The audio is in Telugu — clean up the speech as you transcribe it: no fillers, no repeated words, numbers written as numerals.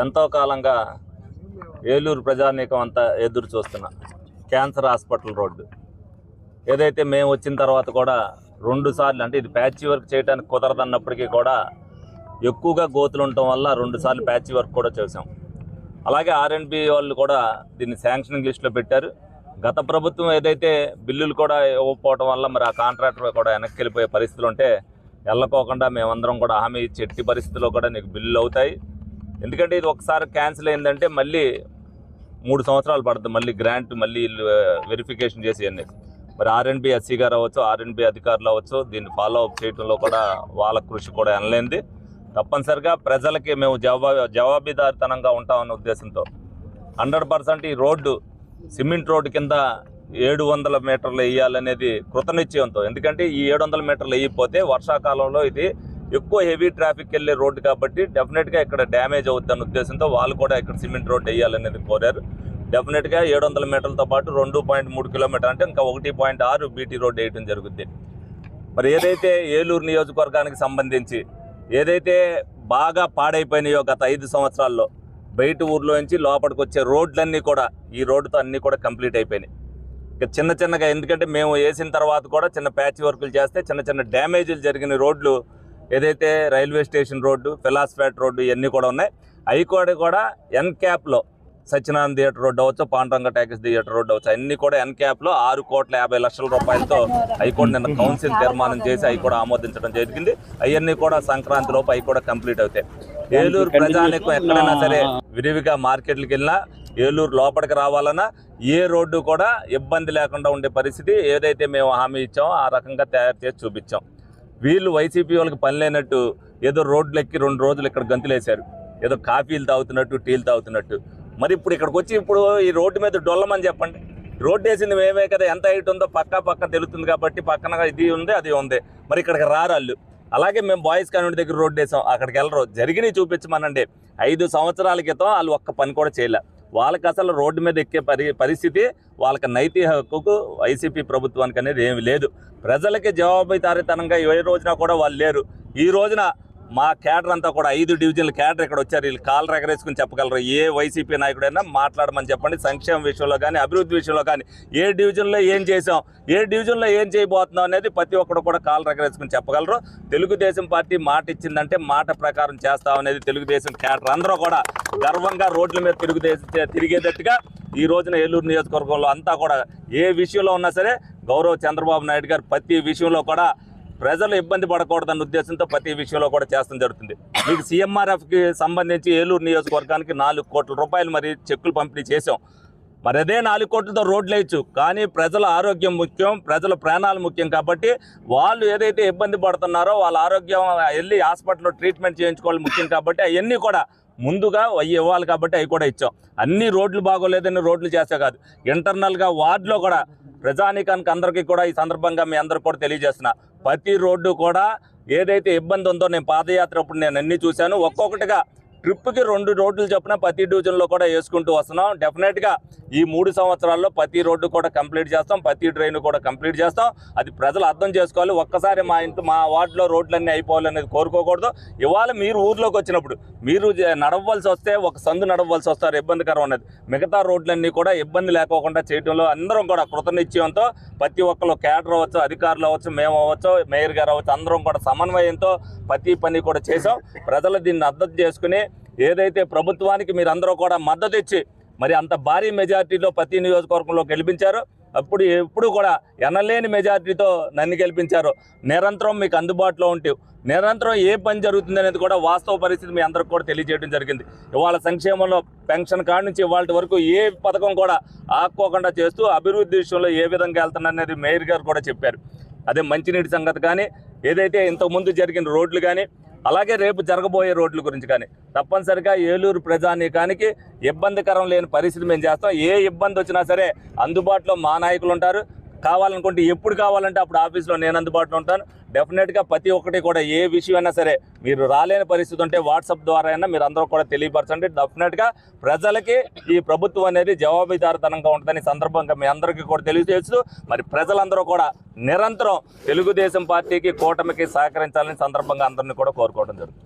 ఎంతో కాలంగా ఏలూరు ప్రజానీకం అంతా ఎదురు చూస్తున్న క్యాన్సర్ హాస్పిటల్ రోడ్డు ఏదైతే మేము వచ్చిన తర్వాత కూడా 2 సార్లు, అంటే ఇది ప్యాచ్ వర్క్ చేయడానికి కుదరదన్నప్పటికీ కూడా ఎక్కువగా గోతులు ఉండటం వల్ల 2 సార్లు ప్యాచ్ వర్క్ కూడా చేసాం. అలాగే R&B వాళ్ళు కూడా దీన్ని శాంక్షనింగ్ లిస్టులో పెట్టారు. గత ప్రభుత్వం ఏదైతే బిల్లులు కూడా ఇవ్వకపోవడం వల్ల మరి ఆ కాంట్రాక్టర్ కూడా వెనక్కి వెళ్ళిపోయే పరిస్థితులు ఉంటే వెళ్ళకోకుండా మేమందరం కూడా హామీ ఇచ్చి ఎట్టి పరిస్థితుల్లో కూడా నీకు బిల్లులు అవుతాయి. ఎందుకంటే ఇది ఒకసారి క్యాన్సిల్ అయిందంటే మళ్ళీ 3 సంవత్సరాలు పడుతుంది మళ్ళీ గ్రాంట్ మళ్ళీ వెరిఫికేషన్ చేసి అన్నీ. మరి R&B ఎస్సీ గారు అవ్వచ్చు, R&B అధికారులు అవ్వచ్చు, దీన్ని ఫాలో అప్ చేయడంలో కూడా వాళ్ళ కృషి కూడా ఎనలేంది. తప్పనిసరిగా ప్రజలకి మేము జవాబుదారితనంగా ఉంటామన్న ఉద్దేశంతో 100% ఈ రోడ్డు సిమెంట్ రోడ్డు కింద 700 మీటర్లు వేయాలనేది కృతనిశ్చయంతో. ఎందుకంటే ఈ 700 మీటర్లు వేయకపోతే వర్షాకాలంలో ఇది ఎక్కువ హెవీ ట్రాఫిక్ వెళ్ళే రోడ్డు కాబట్టి డెఫినెట్గా ఇక్కడ డ్యామేజ్ అవుతుందన్న ఉద్దేశంతో వాళ్ళు కూడా ఇక్కడ సిమెంట్ రోడ్డు వేయాలనేది కోరారు. డెఫినెట్గా 700 మీటర్లతో పాటు 2.3 కిలోమీటర్ అంటే ఇంకా 1.6 బీటీ రోడ్డు వేయడం జరుగుద్ది. మరి ఏదైతే ఏలూరు నియోజకవర్గానికి సంబంధించి ఏదైతే బాగా పాడైపోయినాయో గత 5 సంవత్సరాల్లో బయట ఊర్లో నుంచి లోపలికి వచ్చే రోడ్లన్నీ కూడా ఈ రోడ్డుతో అన్నీ కూడా కంప్లీట్ అయిపోయినాయి. ఇక చిన్నగా, ఎందుకంటే మేము వేసిన తర్వాత కూడా చిన్న ప్యాచ్ వర్కులు చేస్తే చిన్న డ్యామేజీలు జరిగిన రోడ్లు ఏదైతే రైల్వే స్టేషన్ రోడ్డు, ఫిలాస్ఫాట్ రోడ్డు ఇవన్నీ కూడా ఉన్నాయి. అవి కూడా ఎన్క్యాప్లో సత్యనారాయణ థియేటర్ రోడ్డు అవ్వచ్చు, పాండురంగ టాకీస్ థియేటర్ రోడ్డు అవ్వచ్చు, అన్నీ కూడా ఎన్క్యాప్లో 6,50,00,000 రూపాయలతో అవి కూడా నిన్న కౌన్సిల్ తీర్మానం చేసి అవి కూడా ఆమోదించడం జరిగింది. అవన్నీ కూడా సంక్రాంతి లోపు అవి కూడా కంప్లీట్ అవుతాయి. ఏలూరు ప్రజానీకం ఎక్కడైనా సరే విరివిగా మార్కెట్లకు వెళ్ళినా ఏలూరు లోపలికి రావాలన్నా ఏ రోడ్డు కూడా ఇబ్బంది లేకుండా ఉండే పరిస్థితి ఏదైతే మేము హామీ ఇచ్చామో ఆ రకంగా తయారు చేసి చూపించాం. వీళ్ళు వైసీపీ వాళ్ళకి పని లేనట్టు ఏదో రోడ్లు ఎక్కి 2 రోజులు ఇక్కడ గంతులేశారు, ఏదో కాఫీలు తాగుతున్నట్టు, టీలు తాగుతున్నట్టు. మరి ఇప్పుడు ఇక్కడికి వచ్చి ఇప్పుడు ఈ రోడ్డు మీద డొల్లమని చెప్పండి. రోడ్డు వేసింది మేమే కదా, ఎంత హైట్ ఉందో పక్క తెలుస్తుంది కాబట్టి పక్కన ఇది ఉంది అది ఉంది. మరి ఇక్కడికి రారాళ్ళు. అలాగే మేము బాయ్స్ కాన్వెంట్ దగ్గర రోడ్డు వేసాం, అక్కడికి వెళ్ళరు. జరిగినవి చూపించమనండి. 5 సంవత్సరాల క్రితం వాళ్ళు ఒక్క పని కూడా చేయలే. వాళ్ళకి అసలు రోడ్డు మీద ఎక్కే పరిస్థితి, వాళ్ళకి నైతిక హక్కుకు వైసీపీ ప్రభుత్వానికి అనేది ఏమి లేదు. ప్రజలకి జవాబుదారీతనంగా ఏ రోజున కూడా వాళ్ళు లేరు. ఈ రోజున మా క్యాడర్ అంతా కూడా 5 డివిజన్ల క్యాడర్ ఇక్కడ వచ్చారు. వీళ్ళు కాళ్ళు ఎగరేసుకుని చెప్పగలరు. ఏ వైసీపీ నాయకుడైనా మాట్లాడమని చెప్పండి. సంక్షేమ విషయంలో కానీ, అభివృద్ధి విషయంలో కానీ, ఏ డివిజన్లో ఏం చేసాం, ఏ డివిజన్లో ఏం చేయబోతున్నాం అనేది ప్రతి ఒక్కరు కూడా కాళ్ళు ఎగరేసుకుని చెప్పగలరు. తెలుగుదేశం పార్టీ మాట ఇచ్చిందంటే మాట ప్రకారం చేస్తామనేది తెలుగుదేశం క్యాడర్ అందరూ కూడా గర్వంగా రోడ్ల మీద తిరిగేటట్టుగా ఈ రోజున ఏలూరు నియోజకవర్గంలో అంతా కూడా ఏ విషయంలో ఉన్నా సరే గౌరవ చంద్రబాబు నాయుడు గారు ప్రతి విషయంలో కూడా ప్రజలు ఇబ్బంది పడకూడదన్న ఉద్దేశంతో ప్రతి విషయంలో కూడా చేస్తడం జరుగుతుంది. మీకు CMRFకి సంబంధించి ఏలూరు నియోజకవర్గానికి 4 కోట్ల రూపాయలు మరి చెక్కులు పంపిణీ చేసాం. మరి అదే 4 కోట్లతో రోడ్లు వేయచ్చు, కానీ ప్రజల ఆరోగ్యం ముఖ్యం, ప్రజల ప్రాణాలు ముఖ్యం. కాబట్టి వాళ్ళు ఏదైతే ఇబ్బంది పడుతున్నారో వాళ్ళ ఆరోగ్యం వెళ్ళి హాస్పిటల్లో ట్రీట్మెంట్ చేయించుకోవాలి ముఖ్యం. కాబట్టి అవన్నీ కూడా ముందుగా అవి ఇవ్వాలి కాబట్టి అవి కూడా ఇచ్చాం. అన్ని రోడ్లు బాగోలేదని రోడ్లు చేస్తే కాదు, ఇంటర్నల్గా వార్డులో కూడా ప్రజానీకానికి అందరికీ కూడా ఈ సందర్భంగా మీ అందరికి కూడా తెలియజేస్తున్నా, ప్రతి రోడ్డు కూడా ఏదైతే ఇబ్బంది ఉందో నేను పాదయాత్ర అప్పుడు నేను అన్నీ చూశాను. ఒక్కొక్కటిగా ట్రిప్కి 2 రోడ్లు చొప్పున ప్రతి డివిజన్లో కూడా వేసుకుంటూ వస్తున్నాం. డెఫినెట్గా ఈ 3 సంవత్సరాల్లో ప్రతి రోడ్డు కూడా కంప్లీట్ చేస్తాం, ప్రతి డ్రైన్ కూడా కంప్లీట్ చేస్తాం. అది ప్రజలు అర్థం చేసుకోవాలి. ఒక్కసారి మా వార్డులో రోడ్లన్నీ అయిపోవాలనేది కోరుకోకూడదు. ఇవాళ మీరు ఊర్లోకి వచ్చినప్పుడు మీరు నడవలసి వస్తే ఒక సందు నడవలసి వస్తారు, ఇబ్బందికరం ఉన్నది. మిగతా రోడ్లన్నీ కూడా ఇబ్బంది లేకోకుండా చేయడంలో అందరం కూడా కృతనిశ్చయంతో ప్రతి ఒక్కరు క్యాడర్ అవ్వచ్చు, అధికారులు అవ్వచ్చు, మేము అవ్వచ్చు, మేయర్ గారు అవ్వచ్చు, అందరం కూడా సమన్వయంతో ప్రతి పని కూడా చేసాం. ప్రజలు దీన్ని అర్థం చేసుకుని ఏదైతే ప్రభుత్వానికి మీరు అందరూ కూడా మద్దతు ఇచ్చి మరి అంత భారీ మెజార్టీలో ప్రతి నియోజకవర్గంలో గెలిపించారు. అప్పుడు ఎప్పుడు కూడా ఎనలేని మెజార్టీతో నన్ను గెలిపించారు. నిరంతరం మీకు అందుబాటులో ఉంటూ నిరంతరం ఏ పని జరుగుతుంది అనేది కూడా వాస్తవ పరిస్థితి మీ అందరికి కూడా తెలియజేయడం జరిగింది. ఇవాళ సంక్షేమంలో పెన్షన్ కాడి నుంచి ఇవాళ వరకు ఏ పథకం కూడా ఆపుకోకుండా చేస్తూ అభివృద్ధి విషయంలో ఏ విధంగా వెళ్తున్నది మేయర్ గారు కూడా చెప్పారు. అదే మంచినీటి సంగతి కానీ, ఏదైతే ఇంతకుముందు జరిగిన రోడ్లు కానీ, అలాగే రేపు జరగబోయే రోడ్ల గురించి కానీ తప్పనిసరిగా ఏలూరు ప్రజానీకానికి ఇబ్బందికరం లేని పరిస్థితి మేము చేస్తాం. ఏ ఇబ్బంది వచ్చినా సరే అందుబాటులో మా నాయకులు ఉంటారు, కావాలనుకుంటే ఎప్పుడు కావాలంటే అప్పుడు ఆఫీస్లో నేను అందుబాటులో ఉంటాను. డెఫినెట్గా ప్రతి ఒక్కటి కూడా ఏ విషయం అయినా సరే మీరు రాలేని పరిస్థితి ఉంటే వాట్సాప్ ద్వారా అయినా మీరు అందరూ కూడా తెలియపరచండి. డెఫినెట్గా ప్రజలకి ఈ ప్రభుత్వం అనేది జవాబుదారితనంగా ఉంటుందని సందర్భంగా మీ అందరికీ కూడా తెలియజేస్తూ మరి ప్రజలందరూ కూడా నిరంతరం తెలుగుదేశం పార్టీకి కూటమికి సహకరించాలని సందర్భంగా అందరినీ కూడా కోరుకోవడం జరుగుతుంది.